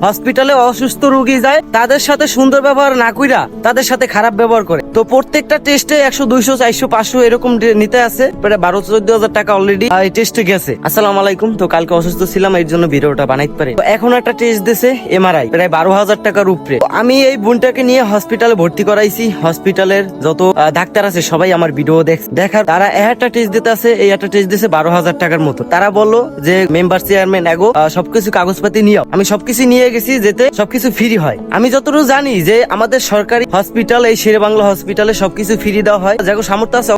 হসপিটালে অসুস্থ রোগী যায়, তাদের সাথে সুন্দর ব্যবহার না কইরা তাদের সাথে খারাপ ব্যবহার করে। তো প্রত্যেকটা টেস্টে 100, 200, 400, 500 এরকম নিতে আছে, প্রায় 12-14 হাজার টাকা অলরেডি এই টেস্টে গেছে। আসসালামু আলাইকুম। তো কালকে অসুস্থ ছিলাম, এর জন্য ভিডিওটা বানাইতে পারি। তো এখন একটা টেস্ট দিছে এমআরআই, প্রায় 12,000 টাকার উপরে। আমি এই বোনটাকে নিয়ে হসপিটালে ভর্তি করাইছি। হসপিটালের যত ডাক্তার আছে সবাই আমার ভিডিও দেখার তারা একটা টেস্ট দিতে আছে, এই একটা টেস্ট দিছে 12,000 টাকার মতো। তারা বললো যে মেম্বার চেয়ারম্যান এগো সবকিছু কাগজপাতি নিয়ে আমি সবকিছু নিয়ে গেছি যেতে সবকিছু ফ্রি হয়। আমি যতটুকু জানি যে আমাদের সরকারি হসপিটাল, এই শেরে বাংলা হসপিটালে সবকিছু ফ্রি দেওয়া হয়, যাকে সামর্থ্য আছে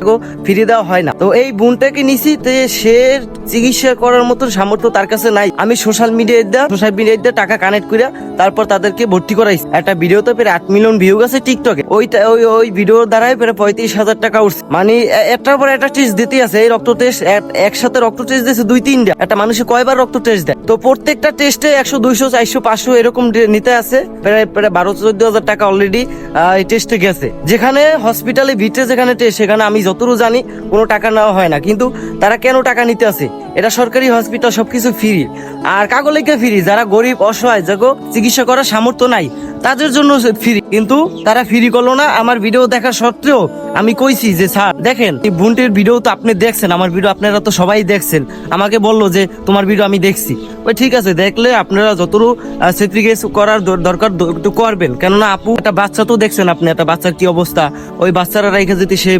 ফ্রি দেওয়া হয় না। তো এই বোনটাকে নিছি, সে চিকিৎসা করার মতন সামর্থ্য তার কাছে নাই। আমি সোশ্যাল মিডিয়ায় টাকা কানেক্ট করে তারপর তাদেরকে ভর্তি করাইছি। একটা ভিডিওতে প্রায় 8 মিলিয়ন ভিউ আছে টিকটকে। ওই ভিডিওর দ্বারাই প্রায় 35,000 টাকা উঠছে। মানে একটার পর একটা টেস্ট দিতে আছে। এই রক্ত টেস্ট একসাথে রক্ত টেস্ট দিয়েছে 2-3টা। একটা মানুষে কয়বার রক্ত টেস্ট দেয়? তো প্রত্যেকটা টেস্টে 100, 200, 400, 500 এরকম নিতে আছে, প্রায় 12-14 হাজার টাকা অলরেডি এই টেস্টে গেছে। যেখানে হসপিটালে ভিতরে যেখানে টেস্ট, সেখানে আমি যতটুকু জানি কোনো টাকা নেওয়া হয় না। কিন্তু তারা কেন টাকা নিতে আছে? এটা সরকারি হসপিটাল, সবকিছু ফ্রি। আর কাগলেকে ফ্রি, যারা গরিব অসহায়, যাকে চিকিৎসা করার সামর্থ্য নাই তাদের জন্য ফ্রি। কিন্তু তারা ফ্রি করলো না। আমার ভিডিও দেখা সত্ত্বেও আমি কইছি যে স্যার দেখেন, এই বোনটির ভিডিও তো আপনি দেখছেন, আমার ভিডিও আপনারা তো সবাই দেখছেন। আমাকে বললো যে তোমার ভিডিও আমি দেখছি। ওই ঠিক আছে, দেখলে আপনারা যতটুকু সেফটিকেস করার দরকার একটু করবেন। কেননা আপু একটা বাচ্চা তো দেখছেন আপনি, একটা বাচ্চার কি অবস্থা। ওই বাচ্চারা রেখে যদি সে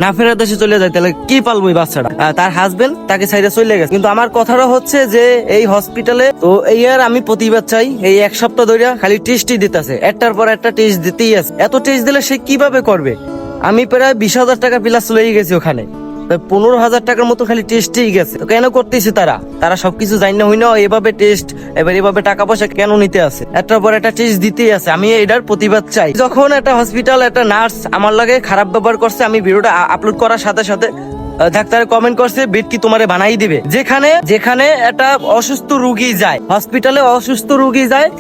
না ফেরার দেশে চলে যায় তাহলে কি পালবো ওই বাচ্চাটা? তার হাজবেন্ড তাকে সাইডে চলে গেছে। কিন্তু আমার কথাটা হচ্ছে যে এই হসপিটালে তো এই আর আমি প্রতিবাদ চাই। এই এক সপ্তাহ ধরে খালি টেস্টই দিতেছে, একটার পর একটা টেস্ট দিতেই আছে। এত টেস্ট দিলে সে কিভাবে করবে? আমি প্রায় 20,000 টাকা প্লাস চলে গেছি ওখানে। 15,000 টাকার মতো খালি টেস্টেই গেছে। তো কেন করতেছে তারা সবকিছু জানি না হই না এভাবে টেস্ট, এবার এভাবে টাকা পয়সা কেন নিতে আছে? একটার পর একটা টেস্ট দিতেই আছে। আমি এটার প্রতিবাদ চাই। যখন একটা হসপিটাল, একটা নার্স আমার লাগে খারাপ ব্যবহার করছে, আমি ভিডিওটা আপলোড করার সাথে সাথে ডাক্তার কমেন্ট করছে বেড কি তোমারে বানাই দিবে। যেখানে একটা অসুস্থ রোগী যায়, হসপিটালে অসুস্থ রোগী যায়,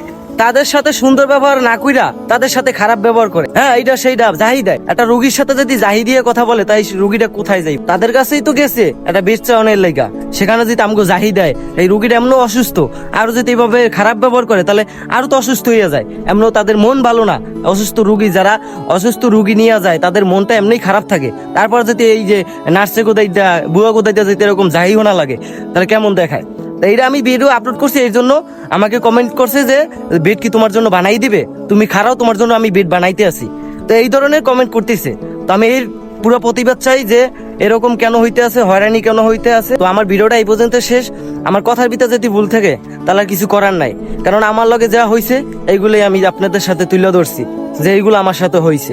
তাদের সাথে সুন্দর ব্যবহার না কইরা তাদের সাথে খারাপ ব্যবহার করে। হ্যাঁ, এইটা সেইটা জাহি দেয়। একটা রোগীর সাথে যদি জাহি দিয়ে কথা বলে, তাই রোগীটা কোথায় যাই? তাদের কাছেই তো গেছে একটা বেড চাওয়ানোর লাইগা। সেখানে যদি আমাকে জাহি দেয়, এই রোগীটা এমন অসুস্থ, আর যদি এইভাবে খারাপ ব্যবহার করে তাহলে আরো তো অসুস্থ হয়ে যায়। এমন তাদের মন ভালো না। অসুস্থ রোগী, যারা অসুস্থ রোগী নিয়ে যায় তাদের মনটা এমনি খারাপ থাকে। তারপর যদি এই যে নার্সে কোথায় দেয়, বুয়া কোথায় দেয়, যদি এরকম জাহি হোনা লাগে তাহলে কেমন দেখায়? এইটা আমি ভিডিও আপলোড করছি, এই জন্য আমাকে কমেন্ট করছে যে বেড কি তোমার জন্য বানাই দিবে, তুমি খারাও, তোমার জন্য আমি বেড বানাইতে আসি। তো এই ধরনের কমেন্ট করতেছে। তো আমি এর পুরো প্রতিবাদ চাই যে এরকম কেন হইতে আছে, হয়রানি কেন হইতে আছে। তো আমার ভিডিওটা এই পর্যন্ত শেষ। আমার কথার ভিতরে যদি ভুল থাকে তাহলে আর কিছু করার নাই, কারণ আমার লগে যা হয়েছে এইগুলোই আমি আপনাদের সাথে তুলে ধরছি যে এইগুলো আমার সাথে হয়েছে।